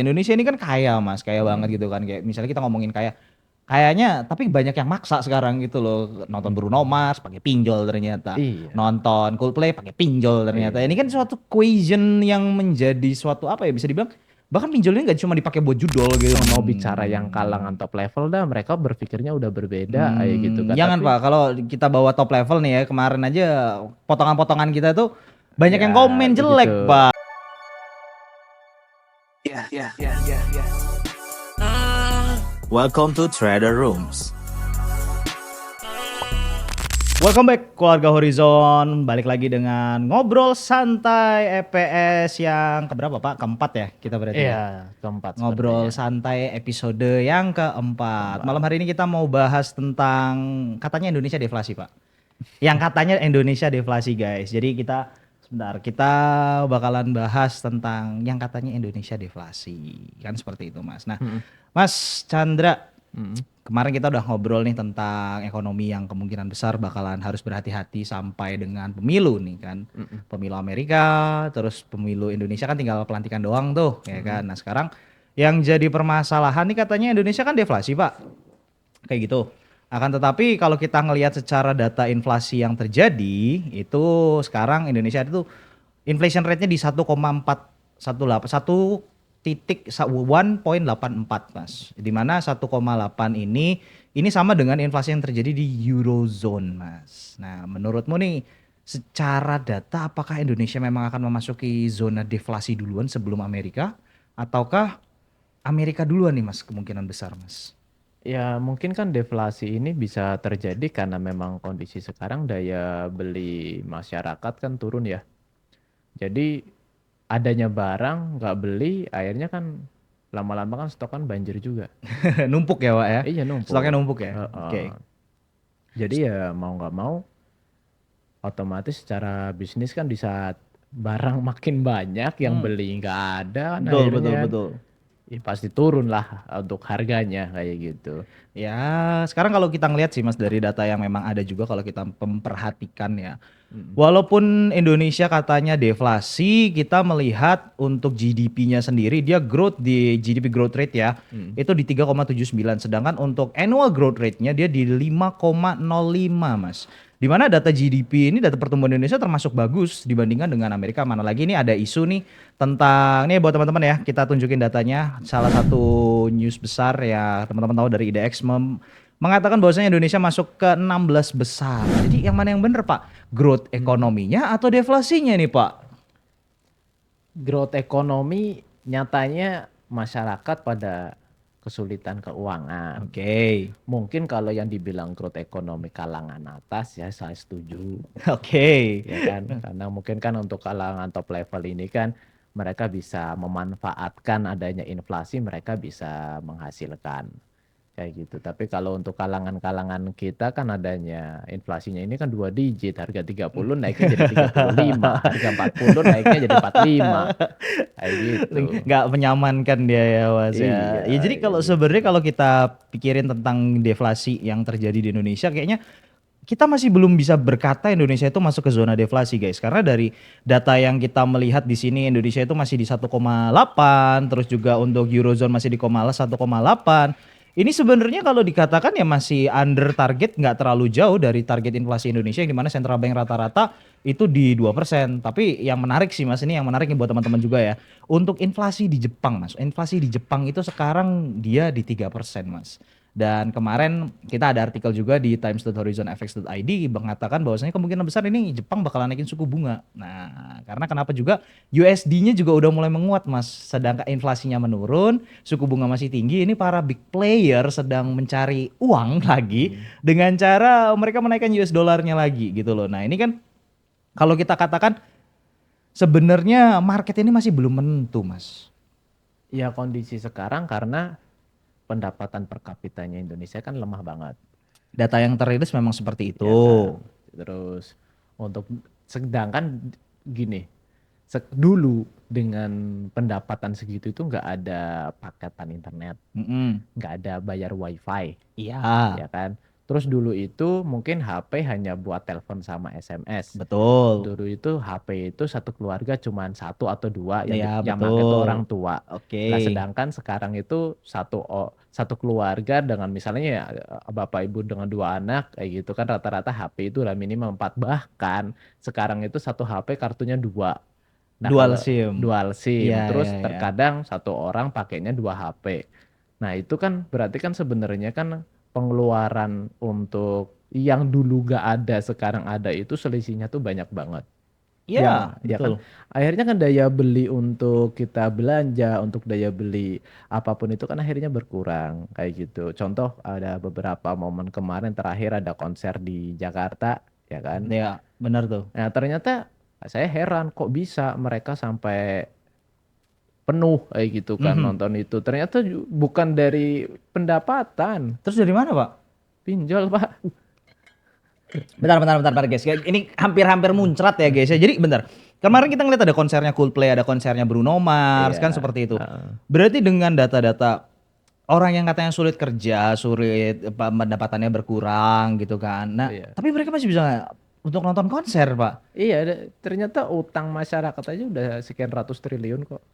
Indonesia ini kan kaya Mas, kaya banget gitu kan. Kayak misalnya kita ngomongin kaya, kayaknya tapi banyak yang maksa sekarang gitu loh. Nonton Bruno Mars pakai pinjol ternyata. Iya, Nonton Coldplay pakai pinjol ternyata. Ini iya. kan suatu equation yang menjadi suatu apa ya bisa dibilang bahkan pinjolnya nggak cuma dipakai buat judol gitu. Mau bicara yang kalangan top level dah, mereka berpikirnya udah berbeda kayak gitu kan. Jangan Tapi Pak, kalau kita bawa top level nih ya, kemarin aja potongan-potongan kita tuh banyak ya yang komen begitu. jelek Pak. Welcome to Trader Rooms. Welcome back keluarga Horizon, balik lagi dengan ngobrol santai EPS yang keberapa Pak? Keempat ya kita berarti ya. Iya, keempat Ngobrol sepertinya. santai episode yang keempat. Malam hari ini kita mau bahas tentang katanya Indonesia deflasi Pak. Yang katanya Indonesia deflasi guys. Jadi kita bakalan bahas tentang yang katanya Indonesia deflasi. Kan seperti itu Mas. Nah, Mm-mm. Mas Chandra, Mm-mm. kemarin kita udah ngobrol nih tentang ekonomi yang kemungkinan besar bakalan harus berhati-hati sampai dengan pemilu nih kan. Mm-mm. Pemilu Amerika, terus pemilu Indonesia kan tinggal pelantikan doang tuh ya Mm-mm. kan. Nah sekarang yang jadi permasalahan nih katanya Indonesia kan deflasi Pak. Kayak gitu. Akan tetapi kalau kita ngelihat secara data inflasi yang terjadi, itu sekarang Indonesia itu inflation rate-nya di 1,84 Mas. Di mana 1,8 ini sama dengan inflasi yang terjadi di Eurozone, Mas. Nah, menurutmu nih secara data apakah Indonesia memang akan memasuki zona deflasi duluan sebelum Amerika ataukah Amerika duluan nih, Mas, kemungkinan besar, Mas? Ya mungkin kan deflasi ini bisa terjadi karena memang kondisi sekarang daya beli masyarakat kan turun ya. Jadi adanya barang nggak beli, akhirnya kan lama-lama kan stok kan banjir juga. Numpuk ya, Pak ya? Iya Stoknya numpuk. numpuk ya? Heeh. Oke. Jadi ya mau nggak mau, otomatis secara bisnis kan di saat barang makin banyak yang Hmm, beli nggak ada kan betul, akhirnya betul, kan betul. ya pasti turun lah untuk harganya kayak gitu. Ya, sekarang kalau kita ngelihat sih Mas dari data yang memang ada juga kalau kita memperhatikan ya. Mm, Walaupun Indonesia katanya deflasi, kita melihat untuk GDP-nya sendiri dia growth di GDP growth rate ya, mm. itu di 3,79 sedangkan untuk annual growth rate-nya dia di 5,05 Mas. Di mana data GDP ini data pertumbuhan Indonesia termasuk bagus dibandingkan dengan Amerika. Mana lagi ini ada isu nih tentang nih buat teman-teman ya, kita tunjukin datanya. Salah satu news besar ya teman-teman tahu dari IDX mengatakan bahwasanya Indonesia masuk ke 16 besar. Jadi yang mana yang benar Pak? Growth Hmm. ekonominya atau deflasinya nih Pak? Growth ekonomi nyatanya masyarakat pada kesulitan keuangan. Oke. Mungkin kalau yang dibilang growth ekonomi kalangan atas ya saya setuju Oke. ya kan karena mungkin kan untuk kalangan top level ini kan mereka bisa memanfaatkan adanya inflasi, mereka bisa menghasilkan kayak gitu. Tapi kalau untuk kalangan-kalangan kita kan adanya inflasinya ini kan 2 digit, harga 30 naiknya jadi 35, harga 40 naiknya jadi 45 kayak gitu. Nggak menyamankan dia ya Mas ya. Iya Ya jadi kayak kalau gitu. sebenarnya kalau kita pikirin tentang deflasi yang terjadi di Indonesia kayaknya kita masih belum bisa berkata Indonesia itu masuk ke zona deflasi guys. Karena dari data yang kita melihat di sini Indonesia itu masih di 1,8, terus juga untuk Eurozone masih di 1,8. Ini sebenarnya kalau dikatakan ya masih under target, nggak terlalu jauh dari target inflasi Indonesia yang dimana central bank rata-rata itu di 2%. Tapi yang menarik sih Mas, ini yang menarik nih buat teman-teman juga ya. Untuk inflasi di Jepang Mas, inflasi di Jepang itu sekarang dia di 3% Mas. Dan kemarin kita ada artikel juga di times.horizonfx.id mengatakan bahwasanya kemungkinan besar ini Jepang bakalan naikin suku bunga. Nah, karena kenapa juga USD-nya juga udah mulai menguat, Mas. Sedangkan inflasinya menurun, suku bunga masih tinggi. Ini para big player sedang mencari uang lagi Hmm. dengan cara mereka menaikkan US dollarnya lagi gitu loh. Nah, ini kan kalau kita katakan sebenarnya market ini masih belum menentu, Mas. Ya kondisi sekarang karena pendapatan per kapitanya Indonesia kan lemah banget. Data yang teriris memang seperti itu. Ya kan. Terus untuk sedangkan gini, dulu dengan pendapatan segitu itu nggak ada paketan internet, Mm-mm. nggak ada bayar wifi, Iya. ya kan. Terus dulu itu mungkin HP hanya buat telepon sama SMS. Betul. Dulu itu HP itu satu keluarga cuman satu atau dua yang Iya, yang make tuh orang betul. tua. Oke. Lah sedangkan sekarang itu satu keluarga dengan misalnya ya bapak ibu dengan 2 anak kayak gitu kan rata-rata HP itu udah minimal 4, bahkan sekarang itu satu HP kartunya 2. Nah Dual kalau SIM. dual SIM, Iya, iya, terus iya. terkadang satu orang pakainya 2 HP. Nah itu kan berarti kan sebenarnya kan pengeluaran untuk yang dulu gak ada sekarang ada itu selisihnya tuh banyak banget. Iya, Ya kan betul. akhirnya kan daya beli untuk kita belanja, untuk daya beli apapun itu kan akhirnya berkurang kayak gitu. Contoh ada beberapa momen kemarin terakhir ada konser di Jakarta ya kan. Iya, benar tuh. Nah ternyata saya heran kok bisa mereka sampai penuh kayak gitu kan Mhm. nonton itu. Ternyata bukan dari pendapatan, Terus dari mana, Pak? pinjol Pak. Bentar, guys. Ini hampir-hampir muncrat ya, guys ya. Jadi bentar. Kemarin kita ngeliat ada konsernya Coldplay, ada konsernya Bruno Mars, kan Iya. seperti itu. Heeh. Berarti dengan data-data orang yang katanya sulit kerja, sulit pendapatannya berkurang gitu kan. Nah, Iya. tapi mereka masih bisa untuk nonton konser, Pak. Iya, ternyata utang masyarakat aja udah sekian ratus triliun kok.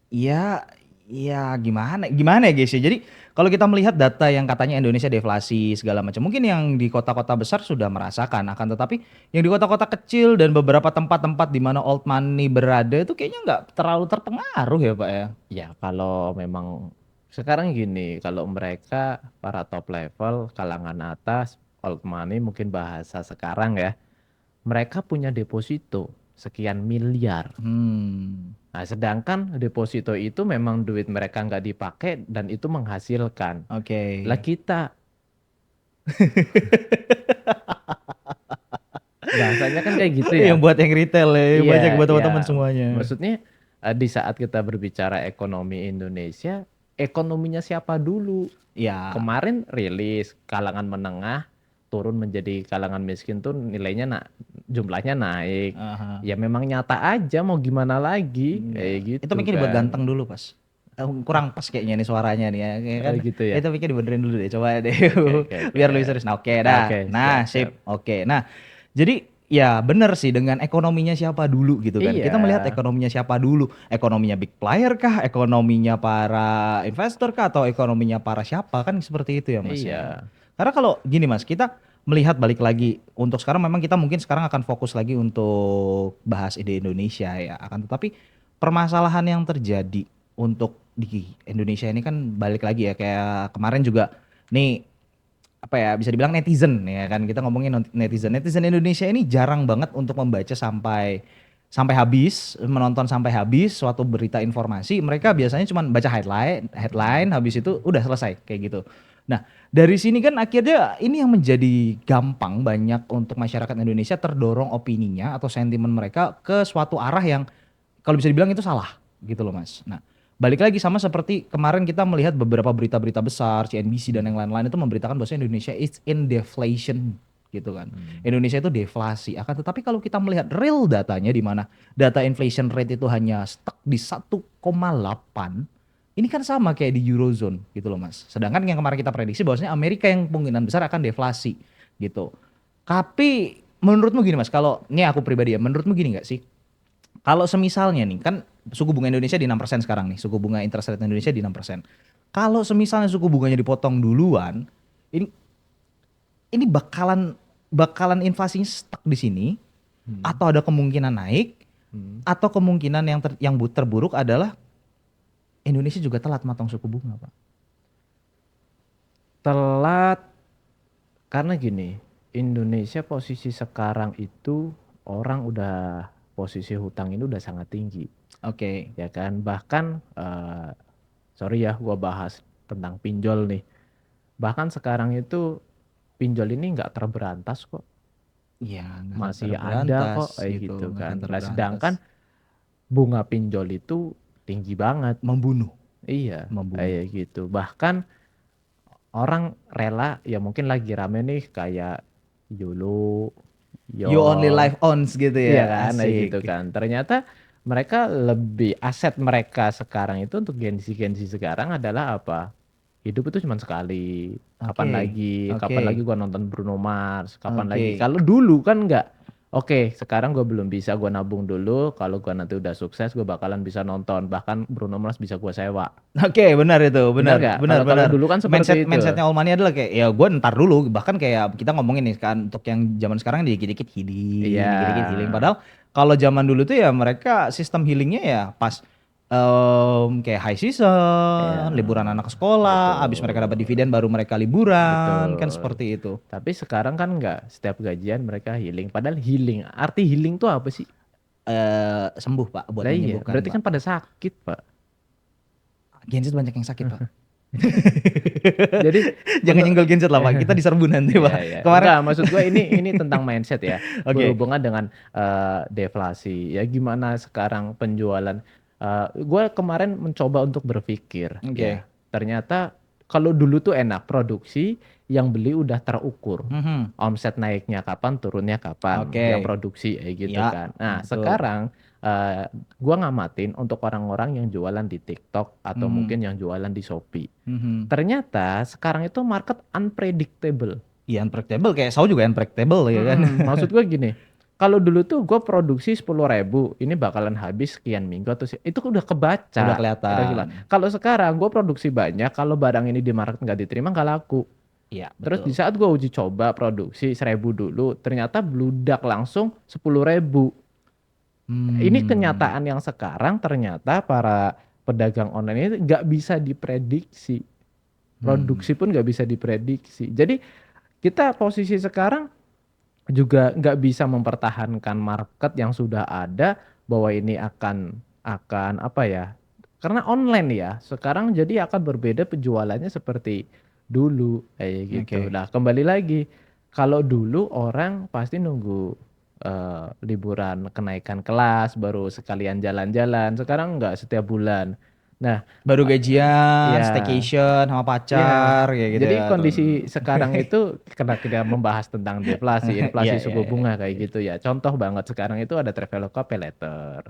Iya, iya gimana gimana ya guys ya. Jadi kalau kita melihat data yang katanya Indonesia deflasi segala macam, mungkin yang di kota-kota besar sudah merasakan, akan tetapi yang di kota-kota kecil dan beberapa tempat-tempat di mana old money berada itu kayaknya nggak terlalu terpengaruh ya Pak ya. Ya kalau memang sekarang gini, kalau mereka para top level, kalangan atas, old money mungkin bahasa sekarang ya, mereka punya deposito sekian miliar. Hmm, Nah, sedangkan deposito itu memang duit mereka nggak dipakai dan itu menghasilkan. oke. Lah kita bahasanya kan kayak gitu ya. Yang buat yang retail ya, yang Iya, banyak buat iya. teman-teman semuanya. Maksudnya di saat kita berbicara ekonomi Indonesia, ekonominya siapa dulu? Ya, Kemarin rilis kalangan menengah turun menjadi kalangan miskin tuh nilainya jumlahnya naik. aha. Ya memang nyata aja mau gimana lagi kayak Iya. gitu Itu mungkin dibuat kan. ganteng dulu pas. Kurang pas kayaknya nih suaranya nih ya, kayak kan. Gitu ya. Itu mungkin dibenerin dulu deh, coba deh. Oke, oke, oke. Biar lebih serius. Nah, oke dah. Oke, Nah, siap, sip. siap. Oke. Nah, jadi ya bener sih dengan ekonominya siapa dulu gitu kan. Iya, Kita melihat ekonominya siapa dulu. Ekonominya big player kah? Ekonominya para investor kah? Atau ekonominya para siapa? Kan seperti itu ya Mas ya. iya, Karena kalau gini Mas, kita melihat balik lagi untuk sekarang memang kita mungkin sekarang akan fokus lagi untuk bahas ide Indonesia ya. Akan tetapi permasalahan yang terjadi untuk di Indonesia ini kan balik lagi ya kayak kemarin juga nih apa ya bisa dibilang netizen ya kan kita ngomongin netizen Indonesia ini jarang banget untuk membaca sampai sampai habis menonton sampai habis suatu berita informasi mereka biasanya cuma baca headline habis itu udah selesai kayak gitu. Nah dari sini kan akhirnya ini yang menjadi gampang banyak untuk masyarakat Indonesia terdorong opininya atau sentimen mereka ke suatu arah yang kalau bisa dibilang itu salah gitu loh Mas. Nah balik lagi sama seperti kemarin kita melihat beberapa berita-berita besar CNBC dan yang lain-lain itu memberitakan bahwa Indonesia is in deflation gitu kan. Indonesia itu deflasi. Akan tetapi kalau kita melihat real datanya di mana data inflation rate itu hanya stuck di 1,8, ini kan sama kayak di Eurozone gitu loh Mas. Sedangkan yang kemarin kita prediksi bahwasanya Amerika yang kemungkinan besar akan deflasi gitu. Tapi menurutmu gini Mas, kalau ini aku pribadi ya, menurutmu gini nggak sih? Kalau semisalnya nih, kan suku bunga Indonesia di 6% sekarang nih, suku bunga interest rate Indonesia di 6%. Kalau semisalnya suku bunganya dipotong duluan, ini ini bakalan inflasinya stuck di sini atau ada kemungkinan naik atau kemungkinan yang terburuk adalah Indonesia juga telat matang suku bunga, Pak. telat karena gini, Indonesia posisi sekarang itu orang udah posisi hutang ini udah sangat tinggi, Oke. ya kan? Bahkan sorry ya, gua bahas tentang pinjol nih. Bahkan sekarang itu pinjol ini nggak terberantas kok, Iya, nggak akan masih ada terberantas kok kayak gitu, gitu nggak kan. akan Nah, terberantas. sedangkan bunga pinjol itu tinggi banget, Membunuh, iya, membunuh. kayak gitu. Bahkan orang rela ya mungkin lagi rame nih kayak YOLO, You only YOL, live owns gitu iya ya, kan, kayak gitu asik. kan. Ternyata mereka lebih aset mereka sekarang itu untuk Gen Z sekarang adalah apa? hidup itu cuma sekali. Kapan Oke, lagi? oke, Kapan lagi gua nonton Bruno Mars? Kapan lagi? oke. Kalau dulu kan enggak. Oke, sekarang gue belum bisa, gue nabung dulu. Kalau gue nanti udah sukses, gue bakalan bisa nonton. Bahkan Bruno Mars bisa gue sewa. Oke, benar itu, Benar benar, gak? benar, Kalau kalau benar. dulu kan seperti itu. Mindsetnya All Money adalah kayak ya gue ntar dulu. Bahkan kayak kita ngomongin nih kan untuk yang zaman sekarang dikit-dikit Iya, healing, dikit-dikit healing. Padahal kalau zaman dulu tuh ya mereka sistem healingnya ya pas kayak high iya, season, liburan anak ke sekolah, habis mereka dapat betul, dividen baru mereka liburan, kan betul. seperti itu. Tapi sekarang kan enggak. Setiap gajian mereka healing. Padahal healing, arti healing tuh apa sih? Sembuh Pak, buat Lah iya, menyembuhkan berarti Pak. kan pada sakit, Pak. Genset banyak yang sakit Pak. Jadi Jangan menurut nyenggol Genset lah Pak, kita diserbu nanti ya Pak. ya. Kemarin, Enggak, maksud gue ini tentang mindset ya. oke, Berhubungan dengan deflasi. Ya gimana sekarang penjualan gue kemarin mencoba untuk berpikir oke. ya. Ternyata kalau dulu tuh enak produksi yang beli udah terukur. Mhm. Omset naiknya kapan, turunnya kapan, yang Oke, produksi kayak gitu ya, kan. Nah, betul. sekarang gua ngamatin untuk orang-orang yang jualan di TikTok atau Mhm, mungkin yang jualan di Shopee. mhm. Ternyata sekarang itu market unpredictable. Iya unpredictable kayak saus juga unpredictable ya kan. Maksud gue gini, kalau dulu tuh gue produksi 10.000, ini bakalan habis sekian minggu atau itu udah Udah kebaca. Udah gila. kelihatan. Kalau sekarang gue produksi banyak, kalau barang ini di market nggak diterima nggak laku. Iya Terus di betul. saat gue uji coba produksi 1.000 dulu, ternyata bludak langsung 10.000. Ini Hmm, kenyataan yang sekarang ternyata para pedagang online ini nggak bisa diprediksi. hmm. Produksi pun nggak bisa diprediksi. Jadi kita posisi sekarang juga nggak bisa mempertahankan market yang sudah ada bahwa ini akan apa ya? Karena online ya. Sekarang jadi akan berbeda penjualannya seperti dulu kayak gitu. Oke. Nah, kembali lagi kalau dulu orang pasti nunggu liburan kenaikan kelas baru sekalian jalan-jalan. Sekarang nggak setiap bulan. Nah, Baru gajian, ya staycation sama ya, pacar kayak gitu jadi ya tuh. kondisi sekarang itu karena kita membahas tentang deflasi, Iya inflasi iya suku iya. bunga kayak Iya. gitu ya. Contoh banget sekarang itu ada Traveloka Paylater,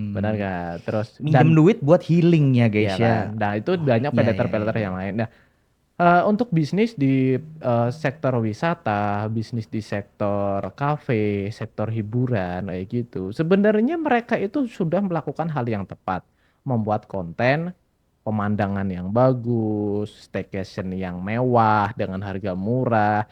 benar Hmm. nggak? Terus Minjem dan duit buat healing ya iya guys kan, ya. nah itu Wah, banyak iya iya paylater-paylater iya. yang lain. Nah, untuk bisnis di sektor wisata, bisnis di sektor kafe, sektor hiburan kayak gitu. Sebenarnya mereka itu sudah melakukan hal yang tepat, membuat konten pemandangan yang bagus, staycation yang mewah dengan harga murah.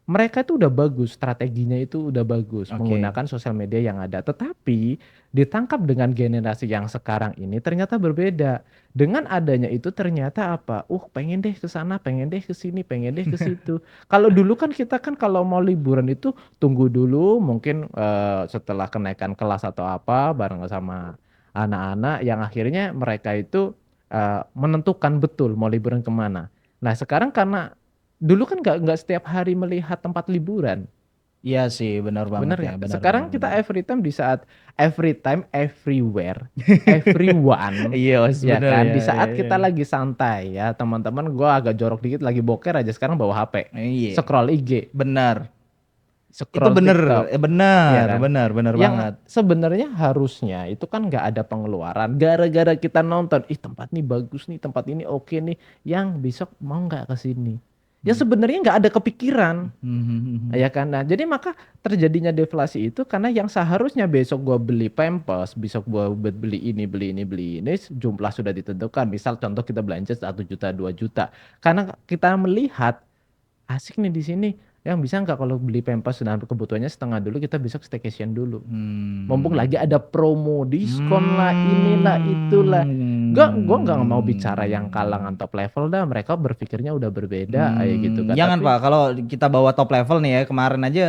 Mereka itu udah bagus, strateginya itu udah bagus Oke. menggunakan sosial media yang ada. Tetapi ditangkap dengan generasi yang sekarang ini ternyata berbeda. Dengan adanya itu ternyata apa? Pengen deh ke sana, pengen deh ke sini, pengen deh ke situ. Kalau dulu kan kita kan kalau mau liburan itu tunggu dulu mungkin setelah kenaikan kelas atau apa bareng sama anak-anak yang akhirnya mereka itu menentukan betul mau liburan kemana. Nah sekarang karena dulu kan nggak setiap hari melihat tempat liburan, Iya sih, benar banget bener ya, nggak? benar Sekarang benar kita benar. every time di saat every time, everywhere, everyone, Iya, Mas, ya bener kan? ya, Di iya saat iya. kita lagi santai ya teman-teman, gua agak jorok dikit lagi boker aja sekarang bawa HP, Iya, scroll IG, benar. Itu scroll bener, TikTok, ya benar, kan? benar, benar Yang banget. sebenarnya harusnya itu kan nggak ada pengeluaran, gara-gara kita nonton, ih tempat ini bagus nih, tempat ini oke nih, yang besok mau nggak ke sini? Ya Hmm. sebenarnya nggak ada kepikiran. Hmm, hmm, hmm, hmm. Ya kan, nah jadi maka terjadinya deflasi itu karena yang seharusnya besok gua beli Pampers, besok gua beli ini, beli ini, beli ini, jumlah sudah ditentukan. Misal contoh kita belanja 1 juta, 2 juta. Karena kita melihat asik nih di sini, yang bisa nggak kalau beli Pampers dan kebutuhannya setengah dulu kita besok staycation dulu. Mumpung lagi ada promo, diskon lah, inilah, itulah. Gua nggak mau bicara yang kalangan Hmm. top level dah, mereka berpikirnya udah berbeda kayak gitu kan. Jangan Tapi Pak, kalau kita bawa top level nih ya, kemarin aja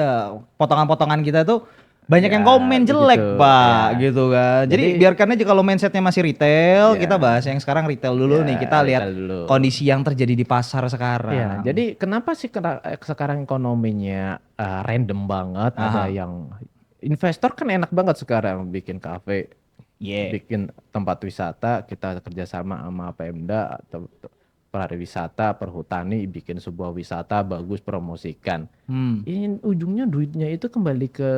potongan-potongan kita tuh banyak ya yang komen begitu jelek ya. Pak, gitu kan. Jadi Jadi biarkan aja kalau mindsetnya masih retail, ya, kita bahas yang sekarang retail dulu nih. ya Kita lihat retail dulu. kondisi yang terjadi di pasar Ya, sekarang. jadi kenapa sih sekarang ekonominya random banget? Ada Aha, yang investor kan enak banget sekarang bikin kafe, yeah. bikin tempat wisata, kita kerjasama sama Pemda atau pariwisata, perhutani, bikin sebuah wisata bagus, promosikan. Hmm. Ini ujungnya duitnya itu kembali ke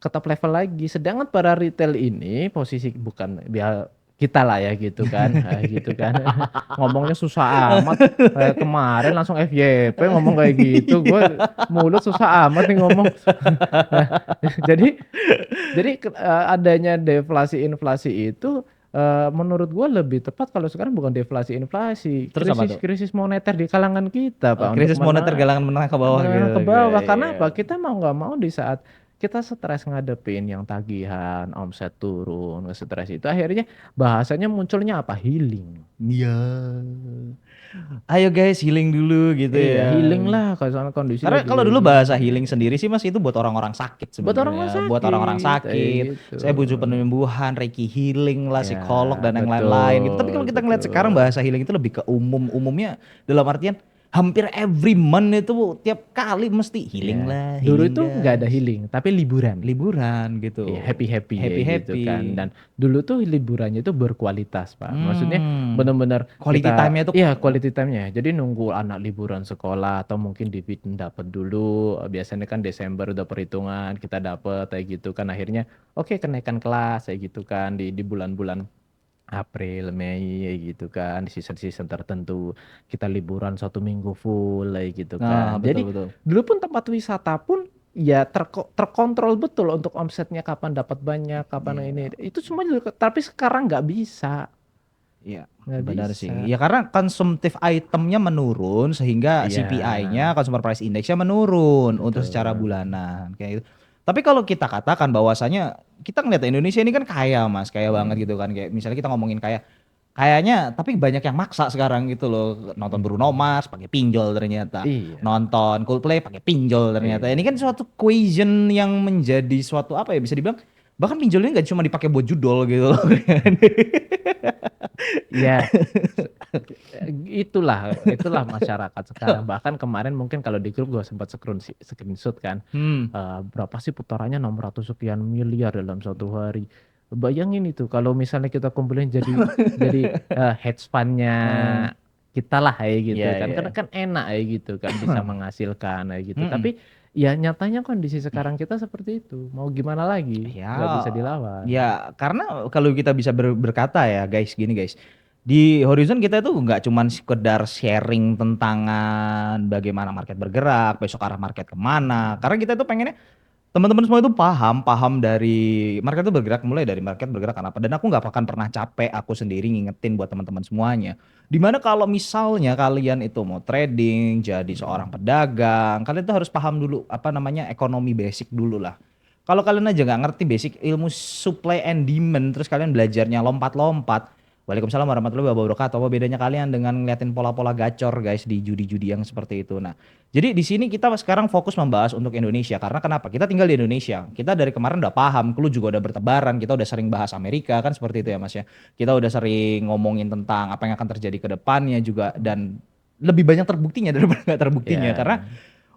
top level lagi. Sedangkan para retail ini posisi bukan kita lah ya gitu kan, gitu kan. Ngomongnya susah amat, kayak kemarin langsung FYP ngomong kayak gitu, gue mulut susah amat nih ngomong. Nah, jadi adanya deflasi inflasi itu, menurut gue lebih tepat kalau sekarang bukan deflasi inflasi, Terus apa tuh? krisis moneter di kalangan kita, Pak, untuk Krisis moneter galangan menengah ke bawah menengah gitu. ke bawah. Karena apa? Iya. Kita mau nggak mau di saat kita stres ngadepin yang tagihan, omset turun, stres itu akhirnya bahasanya munculnya apa? Healing. Iya. Ayo guys healing dulu gitu Iya, ya. healing lah kalau soalnya kondisi Karena lagi kalau kayak dulu gini. bahasa healing sendiri sih Mas itu buat orang-orang sakit Buat orang-orang sebenarnya. Buat orang-orang sakit, kayak sakit. gitu. Saya butuh penyembuhan, reiki healing lah, Ya, psikolog dan yang lain-lain gitu. Tapi betul, kalau kita ngeliat sekarang betul. bahasa healing itu lebih ke umum. Umumnya dalam artian hampir every month itu tiap kali mesti healing Ya. lah, Dulu healing itu nggak ada guys. healing, tapi liburan. Liburan gitu. Iya, happy-happy ya gitu Happy-happy. kan. Dan dulu tuh liburannya itu berkualitas, Pak. Maksudnya benar-benar Quality kita time-nya tuh iya quality time-nya. Jadi nunggu anak liburan sekolah atau mungkin dapat dulu. Biasanya kan Desember udah perhitungan, kita dapat kayak gitu kan. Akhirnya oke kenaikan kelas kayak gitu kan di bulan-bulan April, Mei kayak gitu kan, di season-season tertentu kita liburan 1 minggu full kayak gitu Nah, kan. Jadi betul. dulu pun tempat wisata pun ya terkontrol betul untuk omsetnya kapan dapat banyak, kapan Iya. ini. Itu semua juga, tapi sekarang nggak bisa, Iya, nggak benar bisa. sih. Ya karena konsumtif itemnya menurun sehingga Iya, CPI-nya, Consumer Price Index-nya menurun untuk secara betul. bulanan kayak gitu. Tapi kalau kita katakan bahwasanya kita ngeliat Indonesia ini kan kaya Mas, kaya banget gitu kan. Kayak misalnya kita ngomongin kayaknya tapi banyak yang maksa sekarang gitu loh. Nonton Bruno Mars pakai pinjol ternyata. Iya, Nonton Coldplay pakai pinjol ternyata. Ini kan suatu equation yang menjadi suatu apa ya bisa dibilang bahkan pinjolnya nggak cuma dipakai buat judol gitu loh. iya. Itulah masyarakat sekarang. Bahkan kemarin mungkin kalau di grup gue sempat screenshot kan, berapa sih putarannya 600 sekian miliar dalam satu hari. Bayangin itu kalau misalnya kita kumpulin jadi hedge fund-nya kita lah kayak gitu Iya, kan. iya. Karena kan enak kayak gitu kan bisa menghasilkan kayak gitu. Tapi ya nyatanya kondisi sekarang kita seperti itu. Mau gimana lagi? Ya, Nggak bisa dilawan. ya karena kalau kita bisa berkata ya guys, gini guys, di Horizon kita itu nggak cuman sekedar sharing tentang bagaimana market bergerak, besok arah market kemana. Karena kita tuh pengennya teman-teman semua itu paham dari market itu bergerak, mulai dari market bergerak karena apa. Dan aku nggak akan pernah capek aku sendiri ngingetin buat teman-teman semuanya. Dimana kalau misalnya kalian itu mau trading, jadi seorang pedagang, kalian tuh harus paham dulu apa namanya ekonomi basic dulu lah. Kalau kalian aja nggak ngerti basic ilmu supply and demand, terus kalian belajarnya lompat-lompat. Waalaikumsalam warahmatullahi wabarakatuh. Apa bedanya kalian dengan ngeliatin pola-pola gacor guys di judi-judi yang seperti itu? Nah, jadi di sini kita sekarang fokus membahas untuk Indonesia. Karena kenapa? Kita tinggal di Indonesia. Kita dari kemarin udah paham, clue juga udah bertebaran. Kita udah sering bahas Amerika kan seperti itu ya Mas ya. Kita udah sering ngomongin tentang apa yang akan terjadi ke depannya juga dan lebih banyak terbuktinya daripada nggak terbuktinya. Ya. Karena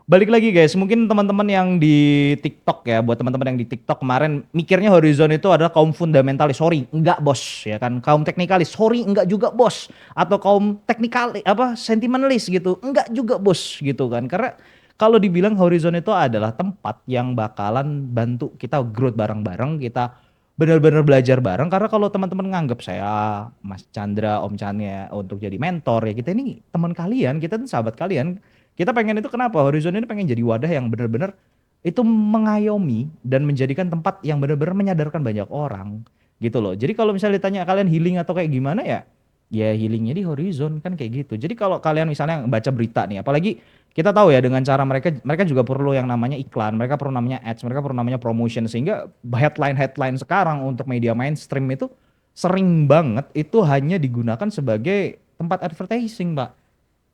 balik lagi guys, mungkin teman-teman yang di TikTok ya, buat teman-teman yang di TikTok kemarin mikirnya Horizon itu adalah kaum fundamentalis. Sorry, enggak bos, ya kan. Kaum teknikalis, sorry, enggak juga bos. Atau kaum teknikalis sentimentalis gitu, enggak juga bos gitu kan. Karena kalau dibilang Horizon itu adalah tempat yang bakalan bantu kita growth bareng-bareng, kita benar-benar belajar bareng. Karena kalau teman-teman nganggap saya Mas Chandra, Om Chan ya untuk jadi mentor ya, kita ini teman kalian, kita tuh sahabat kalian. Kita pengen itu kenapa? Horizon ini pengen jadi wadah yang benar-benar itu mengayomi dan menjadikan tempat yang benar-benar menyadarkan banyak orang gitu loh. Jadi kalau misalnya ditanya kalian healing atau kayak gimana ya, ya healingnya di Horizon kan kayak gitu. Jadi kalau kalian misalnya baca berita nih, apalagi kita tahu ya dengan cara mereka juga perlu yang namanya iklan, mereka perlu namanya ads, mereka perlu namanya promotion sehingga headline sekarang untuk media mainstream itu sering banget itu hanya digunakan sebagai tempat advertising, Pak.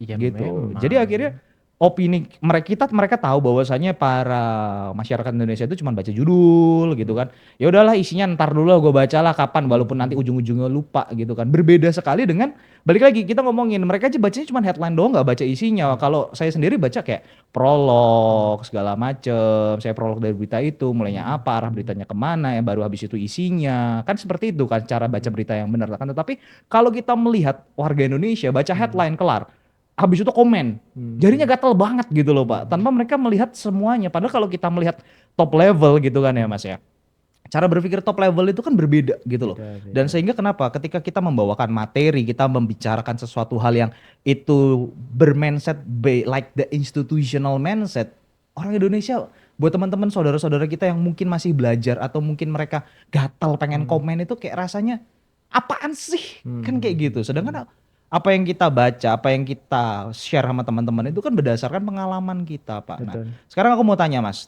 Iya Gitu. memang. Jadi akhirnya opini mereka tahu bahwasanya para masyarakat Indonesia itu cuma baca judul gitu kan. Ya udahlah isinya ntar dulu gue bacalah kapan walaupun nanti ujung-ujungnya lupa gitu kan. Berbeda sekali dengan balik lagi kita ngomongin mereka aja bacanya cuma headline doang nggak baca isinya. Kalau saya sendiri baca kayak prolog segala macem. Saya prolog dari berita itu mulainya apa, arah beritanya kemana, yang baru habis itu isinya. Kan seperti itu kan cara baca berita yang benar kan. Tetapi kalau kita melihat warga Indonesia baca headline kelar habis itu komen, jarinya gatel banget gitu loh Pak, tanpa mereka melihat semuanya. Padahal kalau kita melihat top level gitu kan ya Mas ya, cara berpikir top level itu kan berbeda gitu loh. Beda-beda. Dan sehingga kenapa ketika kita membawakan materi, kita membicarakan sesuatu hal yang itu bermindset like the institutional mindset, orang Indonesia buat teman-teman saudara-saudara kita yang mungkin masih belajar atau mungkin mereka gatal pengen komen itu kayak rasanya apaan sih? Kan kayak gitu. Sedangkan apa yang kita baca, apa yang kita share sama teman-teman itu kan berdasarkan pengalaman kita, Pak. Nah, Betul. sekarang aku mau tanya Mas,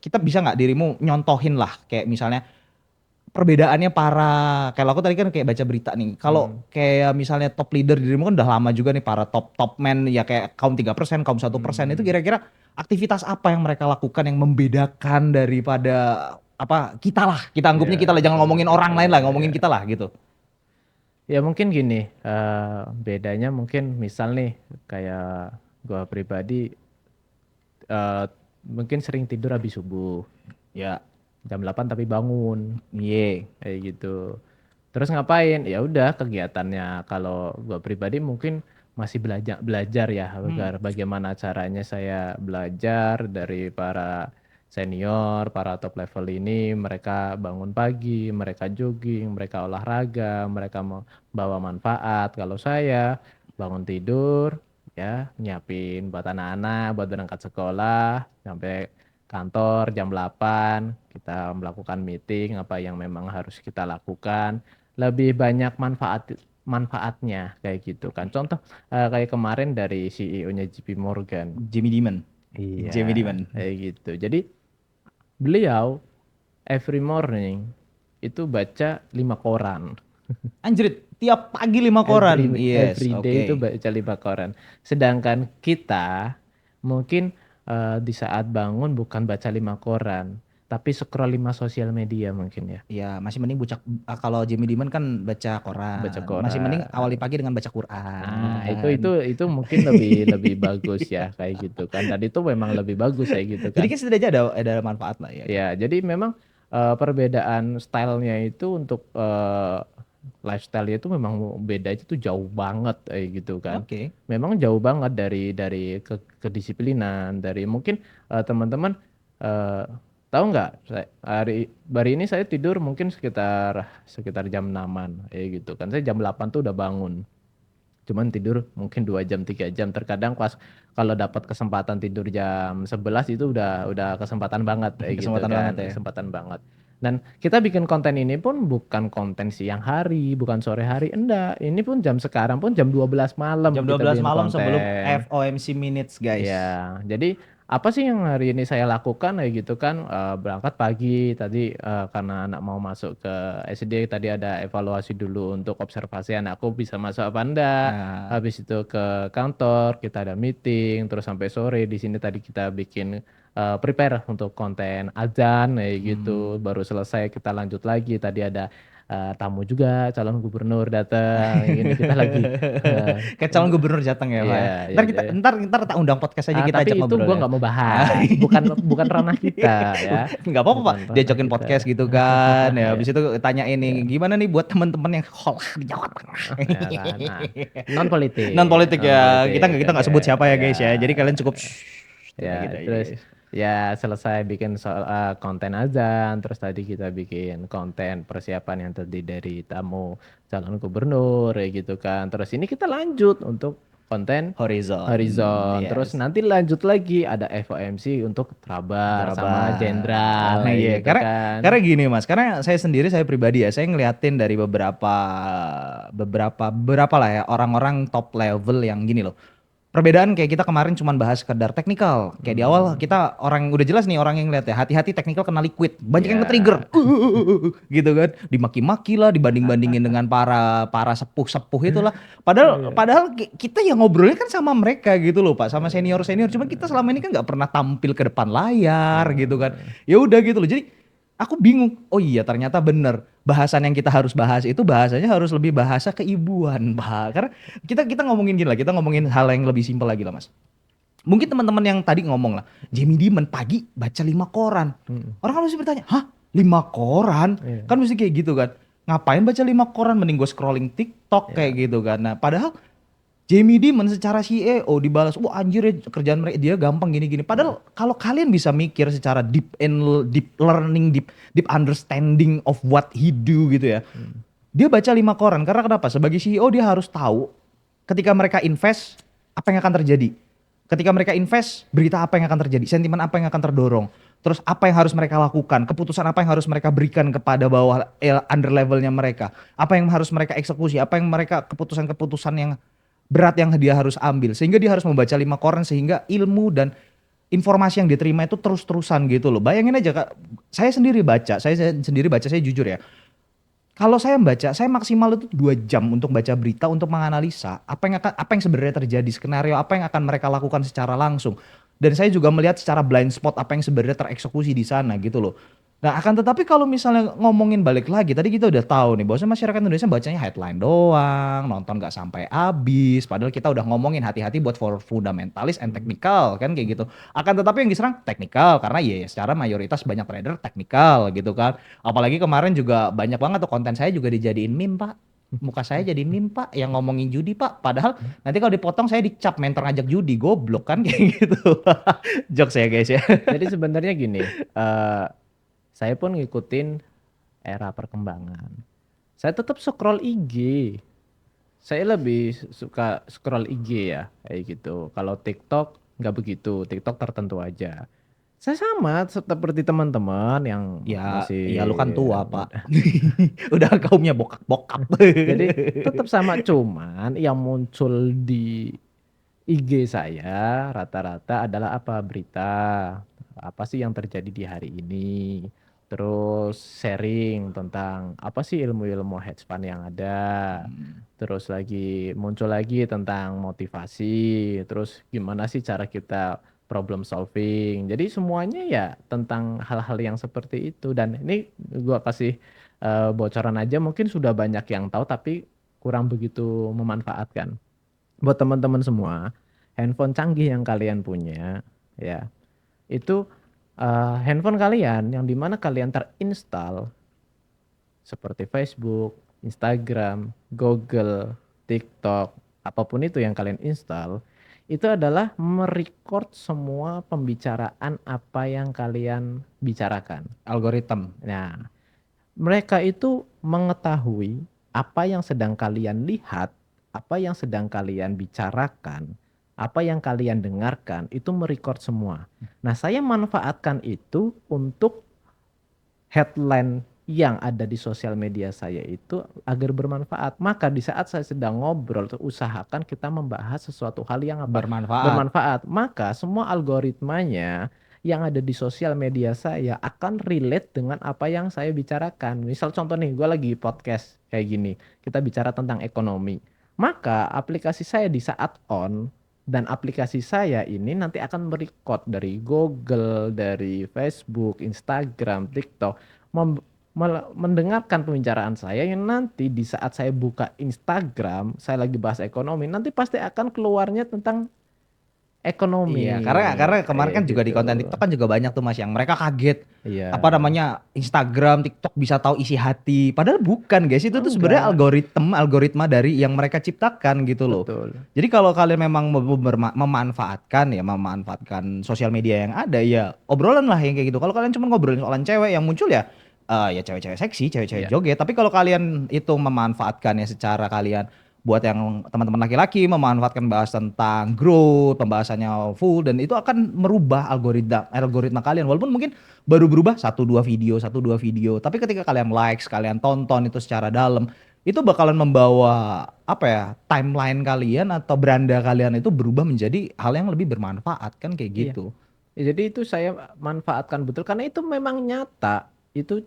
kita bisa nggak dirimu nyontohin lah kayak misalnya perbedaannya kalau aku tadi kan kayak baca berita nih, kalau kayak misalnya top leader dirimu kan udah lama juga nih para top man ya kayak kaum 3%, kaum 1% itu kira-kira aktivitas apa yang mereka lakukan yang membedakan daripada apa kita lah, kita anggapnya kita lah, jangan ngomongin orang lain lah, ngomongin kita lah gitu. Ya mungkin gini, bedanya mungkin misal nih kayak gua pribadi mungkin sering tidur habis subuh. Ya, Jam 8 tapi bangun iya. kayak gitu. Terus ngapain? Ya udah kegiatannya kalau gua pribadi mungkin masih belajar ya bagaimana caranya saya belajar dari para senior, para top level ini. Mereka bangun pagi, mereka jogging, mereka olahraga, mereka membawa manfaat. Kalau saya bangun tidur ya nyiapin buat anak-anak buat berangkat sekolah, sampai kantor jam 8 kita melakukan meeting apa yang memang harus kita lakukan. Lebih banyak manfaatnya kayak gitu kan. Contoh kayak kemarin dari CEO-nya JP Morgan. Jamie Dimon. Iya. Jamie Dimon. Kayak gitu. Jadi beliau every morning itu baca 5 koran. Anjrit, tiap pagi 5 koran. Yes, Every day oke. itu baca 5 koran. Sedangkan kita mungkin di saat bangun bukan baca 5 koran, tapi scroll 5 sosial media mungkin ya. Ya masih mending kalau Jamie Dimon kan baca koran. Baca koran. Masih mending awali pagi dengan baca Quran. Nah, itu mungkin lebih bagus ya kayak gitu kan. Dan itu memang lebih bagus kayak gitu kan. Jadi kan setidaknya ada manfaat lah ya. Ya, jadi memang perbedaan stylenya itu untuk lifestyle-nya itu memang bedanya itu jauh banget kayak gitu kan. Oke. Memang jauh banget dari kedisiplinan, dari mungkin teman-teman tahu nggak hari ini saya tidur mungkin sekitar jam 6-an gitu kan. Saya jam 8 tuh udah bangun. Cuman tidur mungkin 2 jam 3 jam, terkadang pas kalau dapat kesempatan tidur jam 11 itu udah kesempatan banget gitu Kesempatan kan. banget ya. Kesempatan banget. Dan kita bikin konten ini pun bukan konten siang hari, bukan sore hari, enggak. Ini pun jam sekarang pun jam 12 malam Jam kita 12 bikin malam konten. sebelum FOMC Minutes guys. Ya, jadi apa sih yang hari ini saya lakukan kayak gitu kan, berangkat pagi tadi karena anak mau masuk ke SD, tadi ada evaluasi dulu untuk observasi anakku bisa masuk apa enggak. Nah. Habis itu ke kantor, kita ada meeting, terus sampai sore di sini tadi kita bikin prepare untuk konten azan kayak gitu. Baru selesai kita lanjut lagi, tadi ada tamu juga calon gubernur datang. Ini kita lagi Kayak calon gubernur Jateng ya, Pak. Iya, Ntar iya, kita iya. ntar tak undang podcast aja kita Tapi ajak itu ngobrol. gue nggak mau bahas, bukan ranah kita ya. Nggak apa-apa Pak, Bukan ranah diajakin kita. podcast gitu kan. Ya Iya. habis itu tanya ini gimana nih buat teman-teman yang holah di Jawa Tengah. Ya, non politik. Non politik ya. Kita nggak sebut siapa ya guys ya. Jadi kalian cukup Ya, gitu aja, terus guys. ya selesai bikin konten azan, terus tadi kita bikin konten persiapan yang terdiri dari tamu calon gubernur ya gitu kan. Terus ini kita lanjut untuk konten Horizon. Yes. Terus nanti lanjut lagi ada FOMC untuk Trabar sama Jenderal Nah, iya, gitu karena kan. gini Mas, karena saya pribadi ya, saya ngeliatin dari beberapa lah ya orang-orang top level yang gini loh. Perbedaan kayak kita kemarin cuman bahas sekedar teknikal. Kayak di awal kita udah jelas nih orang yang lihat ya, hati-hati teknikal kena liquid. Banyak yang Ya. nge-trigger. Gitu kan. Dimaki-maki lah, dibanding-bandingin dengan para sepuh-sepuh itulah. Padahal kita yang ngobrolnya kan sama mereka gitu loh Pak, sama senior-senior. Cuman kita selama ini kan nggak pernah tampil ke depan layar gitu kan. Ya udah gitu loh. Jadi aku bingung. Oh iya ternyata bener. Bahasan yang kita harus bahas itu bahasanya harus lebih bahasa keibuan, Pak. Karena kita ngomongin gini lah, kita ngomongin hal yang lebih simpel lagi lah, Mas. Mungkin teman-teman yang tadi ngomong lah, Jamie Dimon pagi baca 5 koran. Orang kan mesti bertanya, hah 5 koran? Iya. Kan mesti kayak gitu kan. Ngapain baca 5 koran? Mending gue scrolling TikTok kayak gitu kan. Nah padahal Jamie Dimon secara CEO dibalas, wah anjir ya kerjaan mereka dia gampang gini-gini. Padahal kalau kalian bisa mikir secara deep learning, deep understanding of what he do gitu ya. Dia baca 5 koran karena kenapa? Sebagai CEO dia harus tahu ketika mereka invest apa yang akan terjadi. Ketika mereka invest, berita apa yang akan terjadi, sentimen apa yang akan terdorong. Terus apa yang harus mereka lakukan, keputusan apa yang harus mereka berikan kepada bawah under levelnya mereka. Apa yang harus mereka eksekusi, apa yang mereka keputusan-keputusan yang berat yang dia harus ambil. Sehingga dia harus membaca 5 koran sehingga ilmu dan informasi yang diterima itu terus-terusan gitu loh. Bayangin aja Kak, saya sendiri baca, saya jujur ya. Kalau saya membaca, saya maksimal itu 2 jam untuk baca berita, untuk menganalisa apa yang sebenarnya terjadi, skenario apa yang akan mereka lakukan secara langsung. Dan saya juga melihat secara blind spot apa yang sebenarnya tereksekusi di sana gitu loh. Nah akan tetapi kalau misalnya ngomongin balik lagi, tadi kita udah tahu nih bahwa masyarakat Indonesia bacanya headline doang, nonton gak sampai habis. Padahal kita udah ngomongin hati-hati buat for fundamentalis and technical kan kayak gitu. Akan tetapi yang diserang technical karena ya secara mayoritas banyak trader technical gitu kan. Apalagi kemarin juga banyak banget tuh konten saya juga dijadiin meme Pak. Muka saya jadi meme Pak yang ngomongin judi Pak. Padahal nanti kalau dipotong saya dicap mentor ngajak judi, goblok kan kayak gitu. Jokes ya guys ya. Jadi sebenarnya gini, saya pun ngikutin era perkembangan. Saya tetap scroll IG. Saya lebih suka scroll IG ya, kayak gitu. Kalau TikTok nggak begitu, TikTok tertentu aja. Saya sama seperti teman-teman yang Ya, masih ya lu kan tua Pak. Udah kaumnya bokap-bokap. jadi tetap sama, cuman yang muncul di IG saya rata-rata adalah apa berita, apa sih yang terjadi di hari ini, terus sharing tentang apa sih ilmu-ilmu hedge fund yang ada, terus lagi muncul lagi tentang motivasi, terus gimana sih cara kita problem solving. Jadi semuanya ya tentang hal-hal yang seperti itu. Dan ini gua kasih bocoran aja, mungkin sudah banyak yang tahu tapi kurang begitu memanfaatkan. Buat teman-teman semua, handphone canggih yang kalian punya, ya, itu handphone kalian yang dimana kalian terinstall seperti Facebook, Instagram, Google, TikTok, apapun itu yang kalian install, itu adalah merecord semua pembicaraan apa yang kalian bicarakan. Algoritma. Nah, mereka itu mengetahui apa yang sedang kalian lihat, apa yang sedang kalian bicarakan, apa yang kalian dengarkan, itu merecord semua. Nah, saya manfaatkan itu untuk headline yang ada di sosial media saya itu agar bermanfaat. Maka di saat saya sedang ngobrol, usahakan kita membahas sesuatu hal yang apa? Bermanfaat. Maka semua algoritmanya yang ada di sosial media saya akan relate dengan apa yang saya bicarakan. Misal contoh nih, gue lagi podcast kayak gini, kita bicara tentang ekonomi. Maka aplikasi saya di saat on, dan aplikasi saya ini nanti akan merecord dari Google, dari Facebook, Instagram, TikTok, mendengarkan pembicaraan saya yang nanti di saat saya buka Instagram, saya lagi bahas ekonomi, nanti pasti akan keluarnya tentang ekonomi. Iya, karena kemarin kan juga di konten TikTok kan juga banyak tuh Mas yang mereka kaget. Iya. Apa namanya? Instagram, TikTok bisa tahu isi hati. Padahal bukan, guys. Itu tuh sebenarnya algoritma dari yang mereka ciptakan gitu loh. Betul. Jadi kalau kalian memang memanfaatkan sosial media yang ada ya obrolan lah yang kayak gitu. Kalau kalian cuma ngobrolin soalan cewek yang muncul ya ya cewek-cewek seksi, cewek-cewek joget. Tapi kalau kalian itu memanfaatkannya secara kalian buat yang teman-teman laki-laki memanfaatkan bahas tentang growth, pembahasannya full dan itu akan merubah algoritma kalian walaupun mungkin baru berubah 1-2 video, tapi ketika kalian likes, kalian tonton itu secara dalam, itu bakalan membawa timeline kalian atau beranda kalian itu berubah menjadi hal yang lebih bermanfaat kan kayak gitu. Ya, jadi itu saya manfaatkan betul karena itu memang nyata. Itu